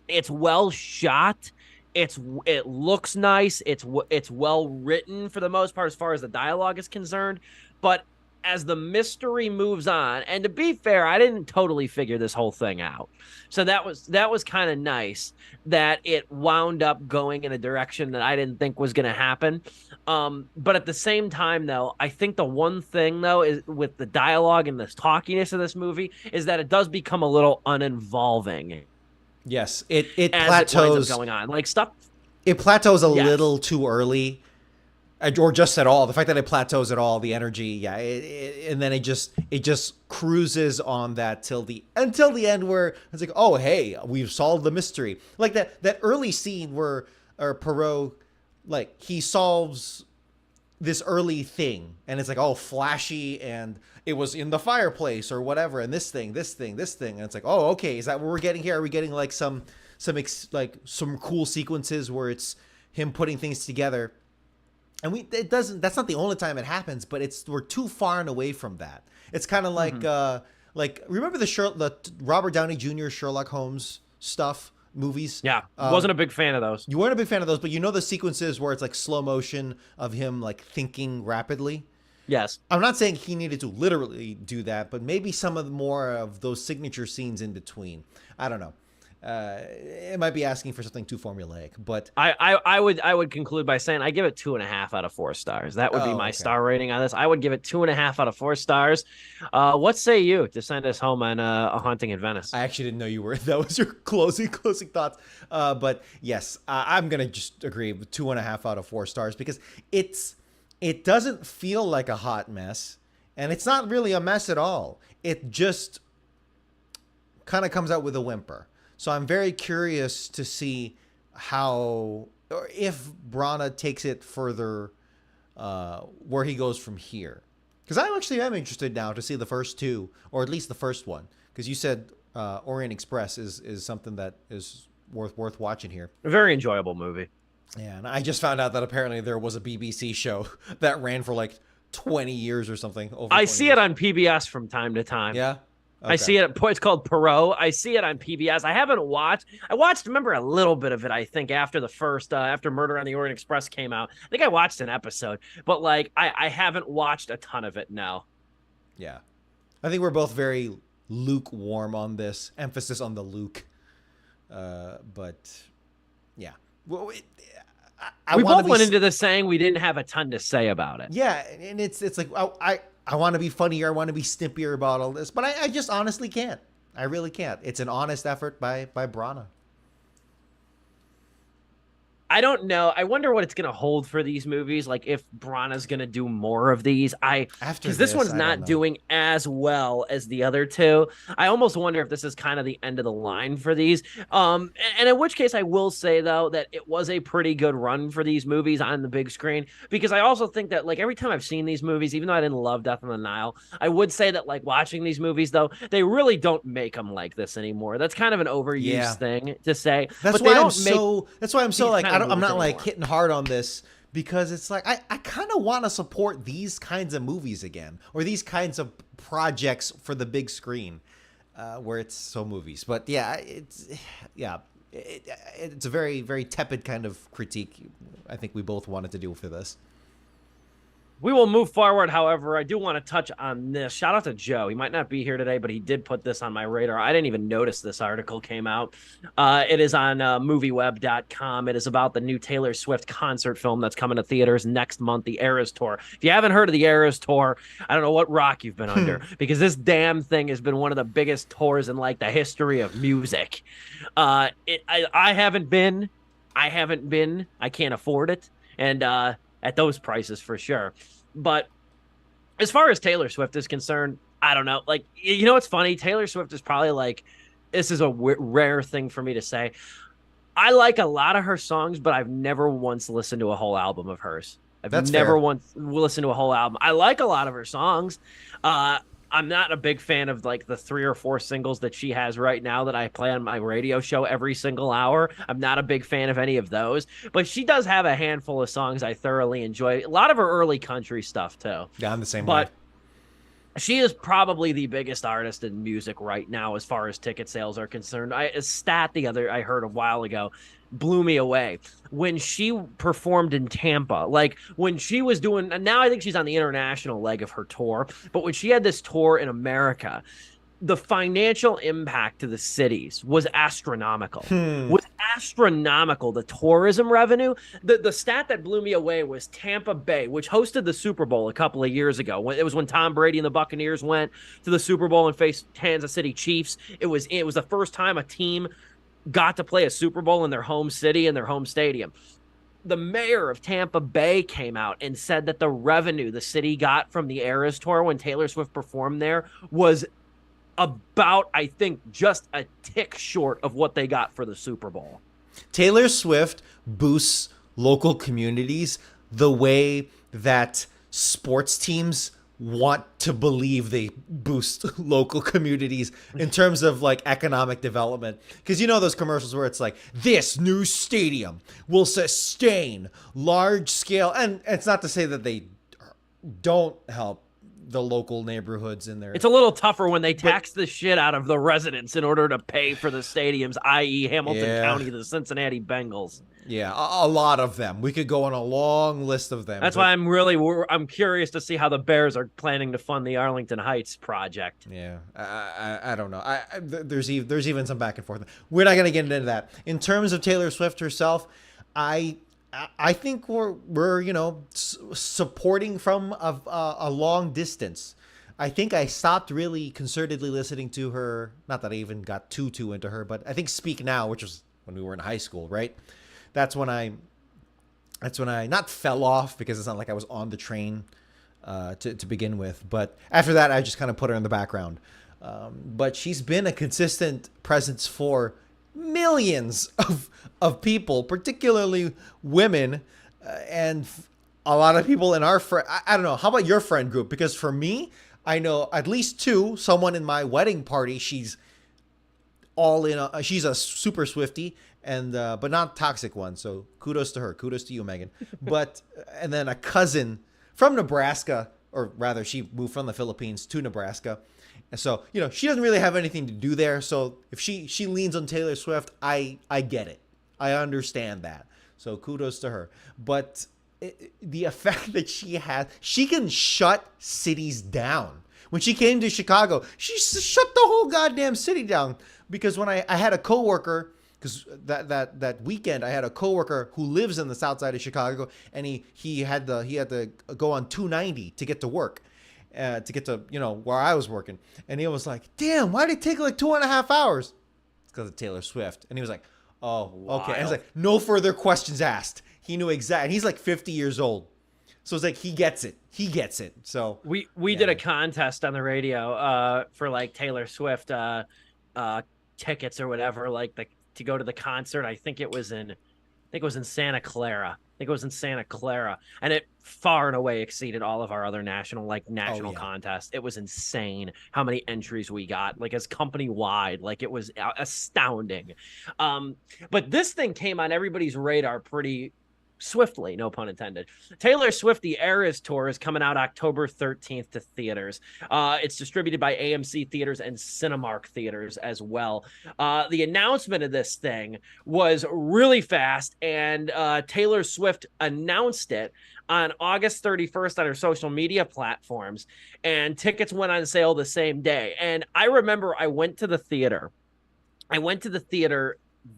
it's well shot. It looks nice. It's well written for the most part as far as the dialogue is concerned. But as the mystery moves on, and to be fair, I didn't totally figure this whole thing out. So that was kind of nice that it wound up going in a direction that I didn't think was going to happen. But at the same time, though, I think the one thing, though, is with the dialogue and the talkiness of this movie is that it does become a little uninvolving. Yes, it as plateaus. It winds up going on. Like stuff. It plateaus a little too early, or just at all. The fact that it plateaus at all, the energy, yeah, and then it just cruises on that until the end where it's like, oh hey, we've solved the mystery. Like that early scene where Poirot, like, he solves this early thing, and it's like, oh, flashy, and it was in the fireplace or whatever, and this thing, and it's like, oh, okay, is that what we're getting here? Are we getting like some cool sequences where it's him putting things together? And that's not the only time it happens, but we're too far and away from that. It's kind of like remember the Robert Downey Jr. Sherlock Holmes stuff movies? Yeah, wasn't a big fan of those. You weren't a big fan of those, but you know the sequences where it's like slow motion of him like thinking rapidly? Yes. I'm not saying he needed to literally do that, but maybe some of more of those signature scenes in between. I don't know. It might be asking for something too formulaic, but I would conclude by saying I give it 2.5 out of 4 stars. That would be my star rating on this. I would give it 2.5 out of 4 stars. What say you to send us home on a Haunting in Venice? I actually didn't know that was your closing thoughts. But yes, I'm gonna just agree with 2.5 out of 4 stars because it doesn't feel like a hot mess, and it's not really a mess at all. It just kind of comes out with a whimper. So I'm very curious to see how, or if Brana takes it further, where he goes from here. Because I actually am interested now to see the first two, or at least the first one. Because you said Orient Express is something that is worth watching here. A very enjoyable movie. Yeah, and I just found out that apparently there was a BBC show that ran for like 20 years or something. I see it on PBS from time to time. Yeah. Okay. I see it. It's called Poirot. I see it on PBS. I haven't watched. Remember a little bit of it. I think after the first, after Murder on the Orient Express came out, I think I watched an episode. But like, I haven't watched a ton of it now. Yeah, I think we're both very lukewarm on this. Emphasis on the Luke. But yeah, well, we both went into this saying we didn't have a ton to say about it. Yeah, and it's like I want to be funnier. I want to be snippier about all this, but I just honestly can't. I really can't. It's an honest effort by Brana. I don't know. I wonder what it's going to hold for these movies. Like if Brana's going to do more of these. Because this one's not doing as well as the other two. I almost wonder if this is kind of the end of the line for these. And in which case I will say though that it was a pretty good run for these movies on the big screen, because I also think that like every time I've seen these movies, even though I didn't love Death on the Nile, I would say that like watching these movies though, they really don't make them like this anymore. That's kind of an overused thing to say. That's why I'm so like I'm not like hitting hard on this, because it's like I kind of want to support these kinds of movies again, or these kinds of projects for the big screen, where it's so movies. But yeah, it's a very, very tepid kind of critique I think we both wanted to do for this. We will move forward. However, I do want to touch on this. Shout out to Joe. He might not be here today, but he did put this on my radar. I didn't even notice this article came out. It is on movieweb.com. It is about the new Taylor Swift concert film that's coming to theaters next month, the Eras Tour. If you haven't heard of the Eras Tour, I don't know what rock you've been under, because this damn thing has been one of the biggest tours in like the history of music. I haven't been. I can't afford it. And at those prices for sure. But as far as Taylor Swift is concerned, I don't know. Like, you know what's funny? Taylor Swift is probably like, this is a rare thing for me to say. I like a lot of her songs, but I've never once listened to a whole album of hers. I've never once listened to a whole album. I like a lot of her songs. I'm not a big fan of like the 3 or 4 singles that she has right now that I play on my radio show every single hour. I'm not a big fan of any of those, but she does have a handful of songs I thoroughly enjoy. A lot of her early country stuff too. Yeah, I'm the same way. She is probably the biggest artist in music right now as far as ticket sales are concerned. A stat I heard a while ago blew me away. When she performed in Tampa, like when she was doing, and now I think she's on the international leg of her tour, but when she had this tour in America, the financial impact to the cities was astronomical. The tourism revenue. The stat that blew me away was Tampa Bay, which hosted the Super Bowl a couple of years ago. It was when Tom Brady and the Buccaneers went to the Super Bowl and faced Kansas City Chiefs. It was the first time a team got to play a Super Bowl in their home city and their home stadium. The mayor of Tampa Bay came out and said that the revenue the city got from the Eras Tour when Taylor Swift performed there was about, I think, just a tick short of what they got for the Super Bowl. Taylor Swift boosts local communities the way that sports teams want to believe they boost local communities in terms of like economic development. Because you know those commercials where it's like, this new stadium will sustain large scale, and it's not to say that they don't help the local neighborhoods in there. It's a little tougher when they tax the shit out of the residents in order to pay for the stadiums, i.e. Hamilton County, the Cincinnati Bengals. Yeah, a lot of them. We could go on a long list of them. That's why I'm curious to see how the Bears are planning to fund the Arlington Heights project. Yeah, I don't know. There's even some back and forth. We're not going to get into that. In terms of Taylor Swift herself, I think we're supporting from a long distance. I think I stopped really concertedly listening to her. Not that I even got too into her, but I think Speak Now, which was when we were in high school, right? That's when I not fell off, because it's not like I was on the train to begin with. But after that, I just kind of put her in the background. But she's been a consistent presence for millions of people, particularly women, and a lot of people in our friend. I don't know. How about your friend group? Because for me, I know at least 2. Someone in my wedding party, she's all in. She's a super Swiftie, and but not toxic one. So kudos to her. Kudos to you, Megan. But and then a cousin from Nebraska, or rather, she moved from the Philippines to Nebraska. And so, she doesn't really have anything to do there. So if she leans on Taylor Swift, I get it. I understand that. So kudos to her. But the effect that she has, she can shut cities down. When she came to Chicago, she shut the whole goddamn city down. Because when I had a coworker, because that weekend I had a coworker who lives in the south side of Chicago, and he had to go on 290 to get to work. To get to where I was working, and he was like, "Damn, why did it take like 2.5 hours?" It's because of Taylor Swift. And he was like, "Oh, okay." And I was like, "No further questions asked." He knew exactly. And he's like 50 years old, so it's like he gets it. He gets it. So we did a contest on the radio for like Taylor Swift tickets or whatever, like to go to the concert. I think it was in Santa Clara. And it far and away exceeded all of our other national contests. It was insane how many entries we got, like as company wide. Like it was astounding. But this thing came on everybody's radar pretty swiftly, no pun intended. Taylor Swift, the Eras Tour, is coming out October 13th to theaters. It's distributed by AMC Theaters and Cinemark Theaters as well. The announcement of this thing was really fast, and Taylor Swift announced it on August 31st on her social media platforms, and tickets went on sale the same day. And I remember I went to the theater.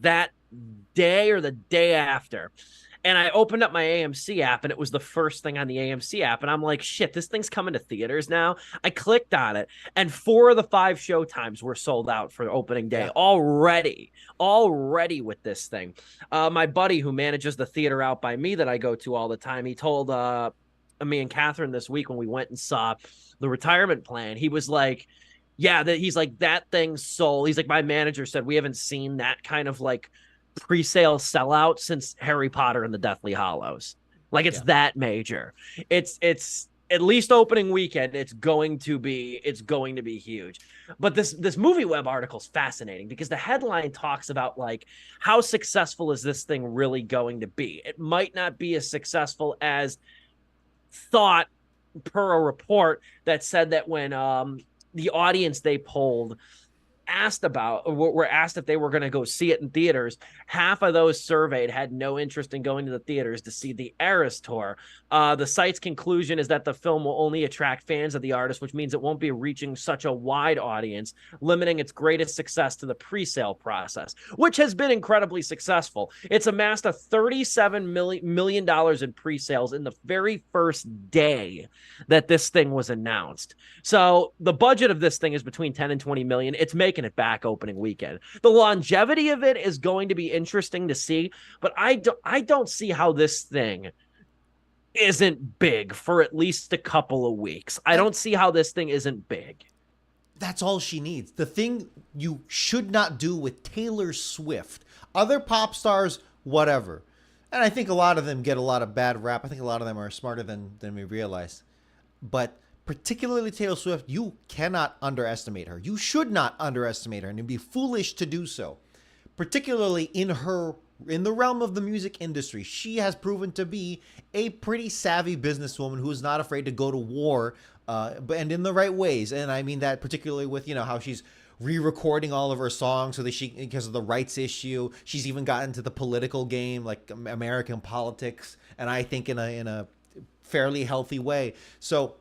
That day or the day after. And I opened up my AMC app, and it was the first thing on the AMC app. And I'm like, shit, this thing's coming to theaters now. I clicked on it, and 4 of the 5 showtimes were sold out for opening day already with this thing. My buddy who manages the theater out by me that I go to all the time, he told me and Catherine this week when we went and saw The Retirement Plan, he was like, he's like, that thing sold. He's like, my manager said we haven't seen that kind of like pre-sale sellout since Harry Potter and the Deathly Hallows. Like, it's that major. It's at least opening weekend, it's going to be huge. But this movie web article is fascinating because the headline talks about like, how successful is this thing really going to be? It might not be as successful as thought per a report that said that when the audience they polled were asked if they were going to go see it in theaters, half of those surveyed had no interest in going to the theaters to see the Eras Tour. The site's conclusion is that the film will only attract fans of the artist, which means it won't be reaching such a wide audience, limiting its greatest success to the pre-sale process, which has been incredibly successful. It's amassed a $37 million in pre-sales in the very first day that this thing was announced. So the budget of this thing is between 10 and 20 million. It's making it back opening weekend. The longevity of it is going to be interesting to see, but I don't see how this thing isn't big for at least a couple of weeks. I don't see how this thing isn't big. That's all she needs. The thing you should not do with Taylor Swift, other pop stars, whatever. And I think a lot of them get a lot of bad rap. I think a lot of them are smarter than we realize. But particularly Taylor Swift, you cannot underestimate her. You should not underestimate her, and it'd be foolish to do so. Particularly in the realm of the music industry, she has proven to be a pretty savvy businesswoman who is not afraid to go to war, and in the right ways. And I mean that particularly with, how she's re-recording all of her songs so that because of the rights issue. She's even gotten to the political game, like American politics, and I think in a fairly healthy way. So,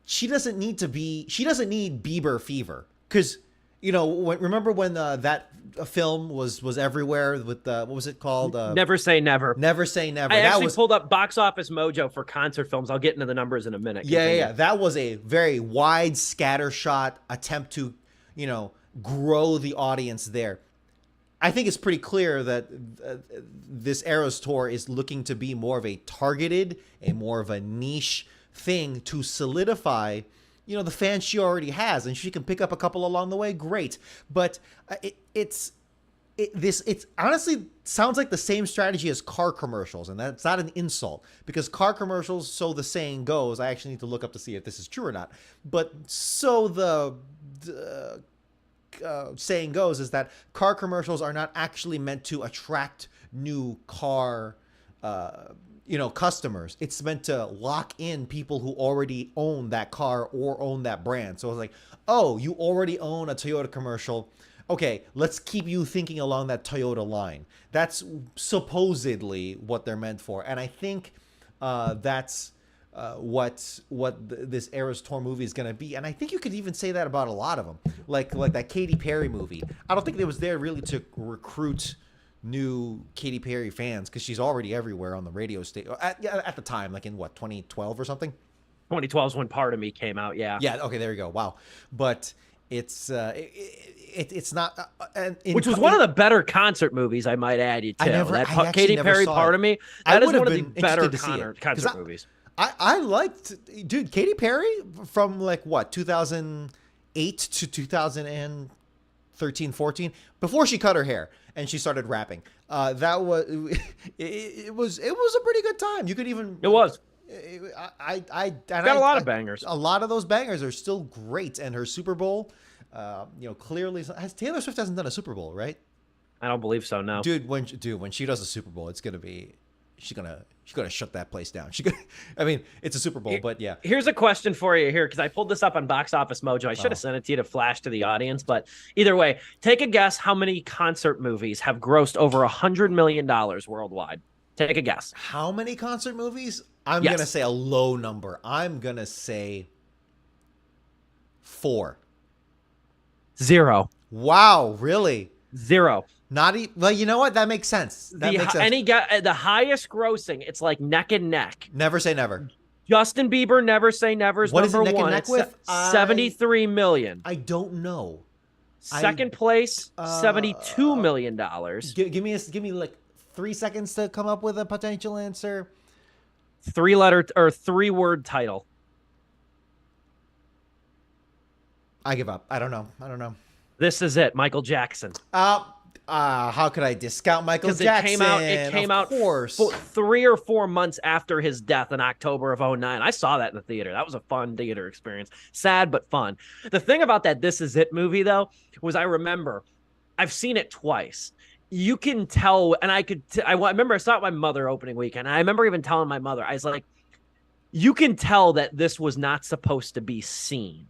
she doesn't need Bieber fever, because remember when that film was everywhere with what was it called? Never Say Never. Never Say Never. I actually pulled up Box Office Mojo for concert films. I'll get into the numbers in a minute. Yeah. That was a very wide scattershot attempt to, grow the audience there. I think it's pretty clear that this Eras Tour is looking to be more of a targeted, more of a niche thing to solidify, the fans she already has, and she can pick up a couple along the way. Great, but it honestly sounds like the same strategy as car commercials, and that's not an insult, because car commercials, so the saying goes, I actually need to look up to see if this is true or not, but so the saying goes is that car commercials are not actually meant to attract new car customers. It's meant to lock in people who already own that car or own that brand. So it's like, oh, you already own a Toyota commercial. Okay, let's keep you thinking along that Toyota line. That's supposedly what they're meant for. And I think that's what this Eras Tour movie is going to be. And I think you could even say that about a lot of them. Like that Katy Perry movie. I don't think it was there really to recruit new Katy Perry fans, because she's already everywhere on the radio station at the time, like in 2012 or something. 2012 is when Part of Me came out. Yeah. Okay, there you go. Wow. But it's not which was one of the better concert movies, I might add. You too. Katy Perry Part of Me. That is one of the better concert movies. I liked, dude, Katy Perry from 2008 to 2013, 14, before she cut her hair and she started rapping. That was it was a pretty good time. You could even it was. I got a lot of bangers. A lot of those bangers are still great, and her Super Bowl, clearly Taylor Swift hasn't done a Super Bowl, right? I don't believe so. No. When she does the Super Bowl, it's gonna be she's gonna shut that place down. I mean, it's a Super Bowl, but yeah. Here's a question for you here, because I pulled this up on Box Office Mojo. I should have sent it to you to flash to the audience, but either way, take a guess how many concert movies have grossed over $100 million worldwide. Take a guess. How many concert movies? I'm gonna say a low number. I'm gonna say 4. 0. Wow, really? 0. Not even. Well, you know what? That makes sense. That makes sense. The highest grossing, it's like neck and neck. Never Say Never. Justin Bieber, Never Say Never is number neck one. And neck with? 73 million. I don't know. Second place, $72 million. Give me like 3 seconds to come up with a potential answer. 3-letter or 3-word title. I give up. I don't know. This Is It, Michael Jackson. How could I discount Michael Jackson? It came out, of course, 3 or 4 months after his death in October of 2009. I saw that in the theater. That was a fun theater experience. Sad, but fun. The thing about that This Is It movie, though, was I remember I've seen it twice. You can tell, and I remember I saw it my mother opening weekend. And I remember even telling my mother, I was like, you can tell that this was not supposed to be seen.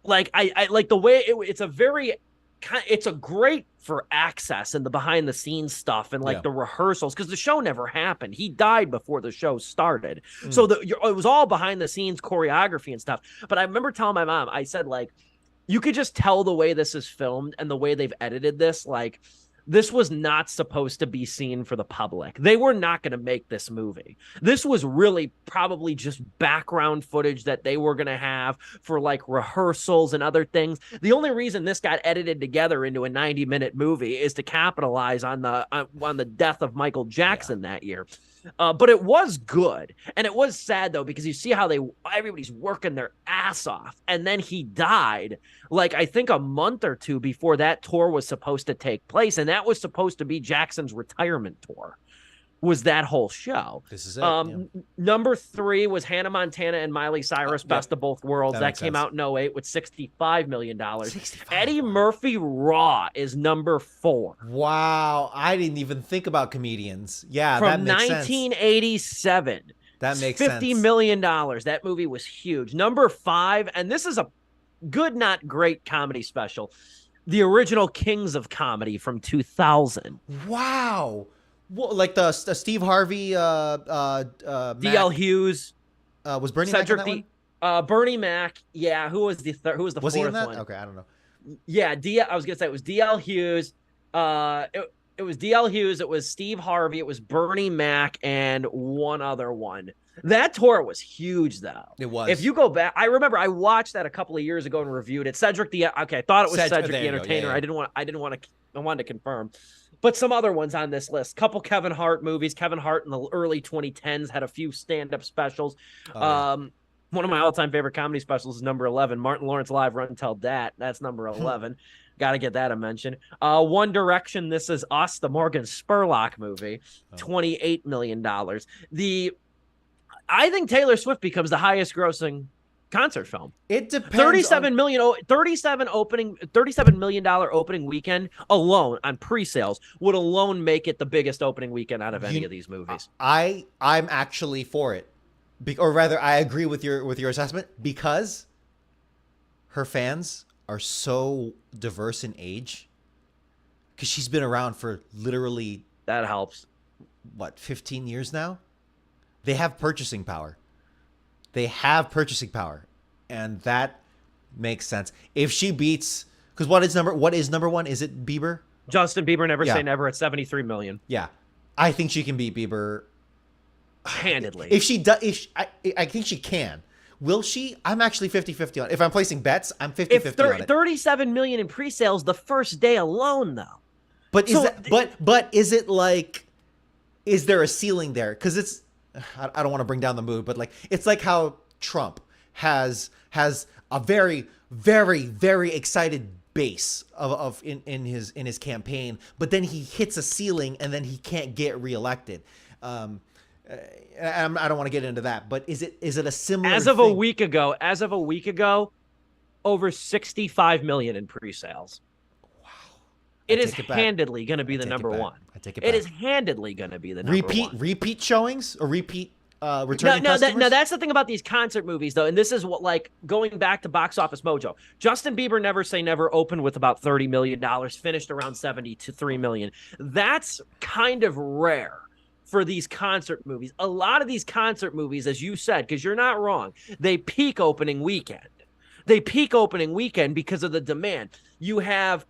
Like, I like the way it's a great for access and the behind the scenes stuff and like the rehearsals, because the show never happened. He died before the show started. So it was all behind the scenes choreography and stuff. But I remember telling my mom, I said, like, you could just tell the way this is filmed and the way they've edited this, like, this was not supposed to be seen for the public. They were not going to make this movie. This was really probably just background footage that they were going to have for like rehearsals and other things. The only reason this got edited together into a 90-minute movie is to capitalize on the death of Michael Jackson that year. But it was good. And it was sad, though, because you see how everybody's working their ass off. And then he died, like, I think a month or two before that tour was supposed to take place. And that was supposed to be Jackson's retirement tour, was that whole show. This is it. Number 3 was Hannah Montana and Miley Cyrus, Best of Both Worlds. That came out in 2008 with $65 million. Eddie Murphy Raw is number 4. Wow. I didn't even think about comedians. Yeah, From that makes 1987. sense. That makes sense. $50 million. That movie was huge. Number 5, and this is a good, not great comedy special, the original Kings of Comedy from 2000. Wow. Well, like the Steve Harvey, D.L. Hughes, was Bernie Mac in that one? Bernie Mac, yeah. Who was the third? Who was the fourth he in that? one? Okay, I don't know. Yeah, I was gonna say it was D.L. Hughes. It was D.L. Hughes. It was Steve Harvey. It was Bernie Mac and one other one. That tour was huge, though. It was. If you go back, I remember I watched that a couple of years ago and reviewed it. I thought it was Cedric the Entertainer. Yeah. I wanted to confirm. But some other ones on this list. Couple Kevin Hart movies. Kevin Hart in the early 2010s had a few stand-up specials. One of my all-time favorite comedy specials is number 11. Martin Lawrence Live, Run and Tell Dat. That's number 11. Got to get that a mention. One Direction, This Is Us, the Morgan Spurlock movie. $28 million. I think Taylor Swift becomes the highest-grossing concert film. It depends. $37 million opening weekend alone on pre-sales would alone make it the biggest opening weekend out of any of these movies. I'm actually for it, or rather, I agree with your assessment, because her fans are so diverse in age. Because she's been around for literally, that helps. 15 years now? They have purchasing power. And that makes sense. If she beats, because what is number 1? Is it Bieber? Justin Bieber, Never Say Never at $73 million. Yeah. I think she can beat Bieber handedly. If she does, I think she can. Will she? I'm actually 50-50 on it. If I'm placing bets, I'm 50-50 on it. $37 million in pre-sales the first day alone, though. But is it like, is there a ceiling there? Because it's, I don't want to bring down the mood, but like, it's like how Trump has a very, very, very excited base in his campaign, but then he hits a ceiling and then he can't get reelected. I don't want to get into that, but is it a similar as of a week ago, over $65 million in pre-sales. Wow. It is take it back. handedly going to be I the take it number back. one. I take it It back. is handedly going to be the number one. Repeat showings or repeat returning customers? No, that's the thing about these concert movies, though. And this is what, like, going back to Box Office Mojo. Justin Bieber Never Say Never opened with about $30 million, finished around 73 million. That's kind of rare for these concert movies. A lot of these concert movies, as you said, because you're not wrong, they peak opening weekend. They peak opening weekend because of the demand. You have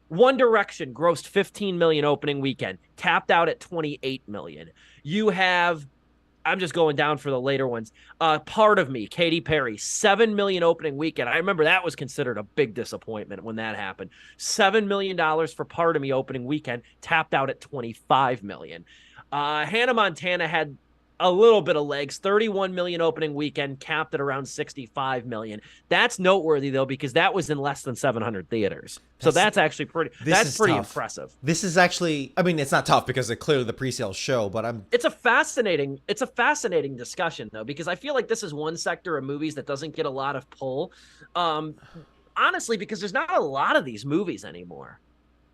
One Direction grossed 15 million opening weekend, tapped out at 28 million. You have, I'm just going down for the later ones. Part of Me, Katy Perry, 7 million opening weekend. I remember that was considered a big disappointment when that happened. $7 million for Part of Me opening weekend, tapped out at 25 million. Hannah Montana had a little bit of legs, 31 million opening weekend, capped at around 65 million. That's noteworthy, though, because that was in less than 700 theaters. So that's actually pretty impressive. This is actually, I mean, it's not tough because clearly the pre-sales show, but it's a fascinating discussion, though, because I feel like this is one sector of movies that doesn't get a lot of pull. Honestly, because there's not a lot of these movies anymore.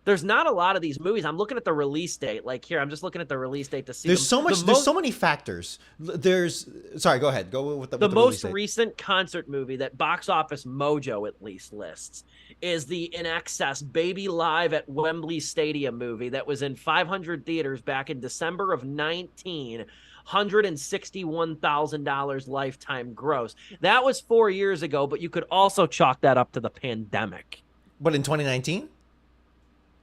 There's not a lot of these movies. I'm looking at the release date. Like here, I'm just looking at the release date to see. There's so many factors. Sorry, go ahead. Go with the most recent concert movie that Box Office Mojo at least lists is the In Excess Baby Live at Wembley Stadium movie that was in 500 theaters back in December of 19. $161,000 lifetime gross. That was 4 years ago, but you could also chalk that up to the pandemic. But in 2019?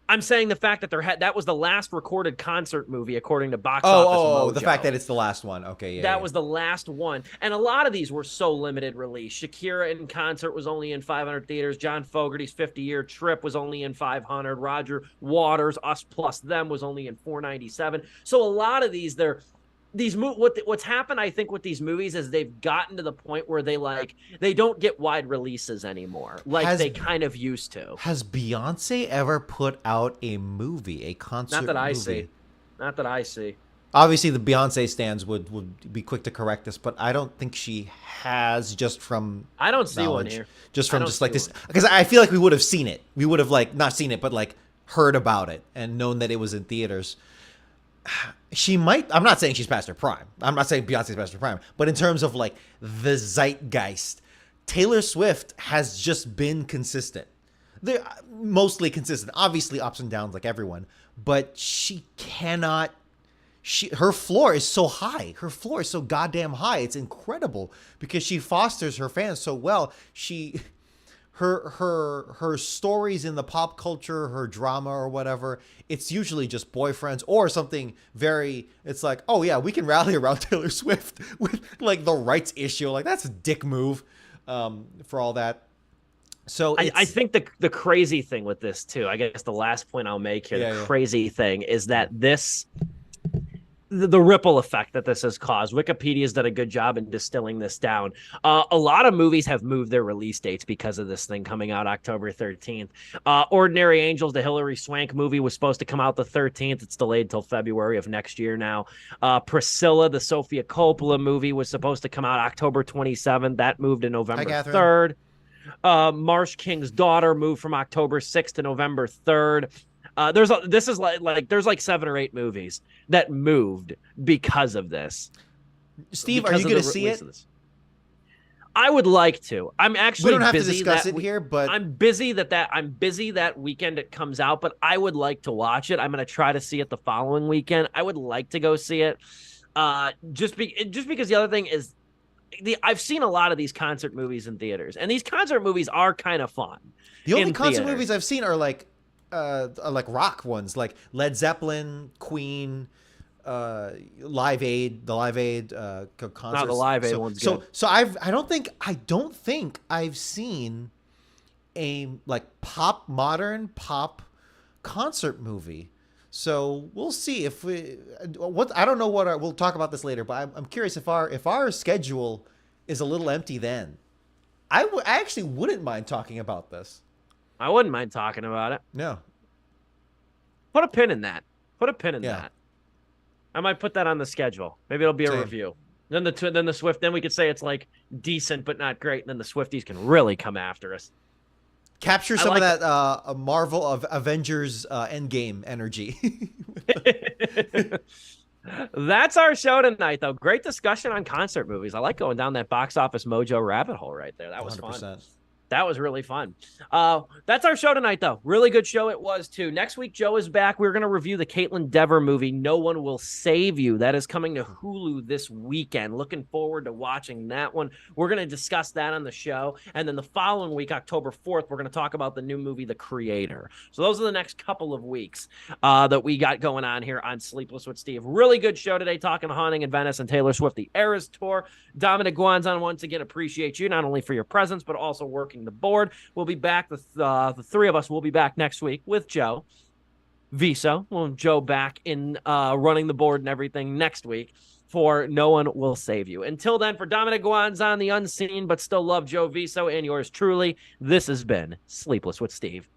I'm saying the fact that that was the last recorded concert movie according to Box Office Mojo. The fact that it's the last one. Okay, yeah. That was the last one. And a lot of these were so limited release. Shakira in concert was only in 500 theaters. John Fogerty's 50-year trip was only in 500. Roger Waters' Us Plus Them was only in 497. So a lot of these, what's happened, I think, with these movies is they've gotten to the point where they don't get wide releases anymore, like they kind of used to. Has Beyonce ever put out a movie, a concert movie? Not that I see. Obviously, the Beyonce stands would be quick to correct us, but I don't think she has. Just from I don't see knowledge. One here. Just from just like this, because I feel like we would have seen it. We would have not seen it, but heard about it and known that it was in theaters. She might. I'm not saying she's past her prime. I'm not saying Beyonce's past her prime. But in terms of the zeitgeist, Taylor Swift has just been consistent. They're mostly consistent. Obviously ups and downs like everyone. But she cannot. Her floor is so high. Her floor is so goddamn high. It's incredible because she fosters her fans so well. Her stories in the pop culture, her drama or whatever, it's usually just boyfriends or something it's like, oh yeah, we can rally around Taylor Swift with the rights issue. That's a dick move for all that. So I think the crazy thing with this too, I guess the last point I'll make here, crazy thing is that the ripple effect that this has caused. Wikipedia's done a good job in distilling this down. A lot of movies have moved their release dates because of this thing coming out October 13th. Ordinary Angels, the Hilary Swank movie, was supposed to come out the 13th. It's delayed till February of next year now. Priscilla, the Sofia Coppola movie, was supposed to come out October 27th. That moved to November 3rd. Marsh King's Daughter moved from October 6th to November 3rd. There's 7 or 8 movies that moved because of this. Steve, are you going to see it? I would like to. I'm actually we don't have busy to discuss it here, but I'm busy that weekend it comes out, but I would like to watch it. I'm going to try to see it the following weekend. I would like to go see it. Just because the other thing is I've seen a lot of these concert movies in theaters, and these concert movies are kind of fun. The only concert movies I've seen are like rock ones, like Led Zeppelin, Queen, Live Aid, the Live Aid concerts. Not the Live Aid one's good. So I don't think I've seen a modern pop concert movie. So we'll see if I don't know we'll talk about this later, but I'm curious if our schedule is a little empty then. I actually wouldn't mind talking about this. I wouldn't mind talking about it. No. Put a pin in that. That. I might put that on the schedule. Maybe it'll be a review. Then the Swift. Then we could say it's decent but not great. And then the Swifties can really come after us. Capture I some of like that Marvel of Avengers Endgame energy. That's our show tonight, though. Great discussion on concert movies. I like going down that box office mojo rabbit hole right there. That was fun. 100%. That was really fun. That's our show tonight, though. Really good show it was, too. Next week, Joe is back. We're going to review the Caitlin Dever movie, No One Will Save You. That is coming to Hulu this weekend. Looking forward to watching that one. We're going to discuss that on the show. And then the following week, October 4th, we're going to talk about the new movie, The Creator. So those are the next couple of weeks that we got going on here on Sleepless with Steve. Really good show today, talking Haunting in Venice and Taylor Swift, the Eras Tour. Dominic Guanzon, once again, appreciate you, not only for your presence, but also working the board. We'll be back. The three of us will be back next week with Joe, Viso. Well, Joe back in running the board and everything next week for No One Will Save You. Until then, for Dominic Guanzon, the unseen but still love Joe Viso, and yours truly, this has been Sleepless with Steve.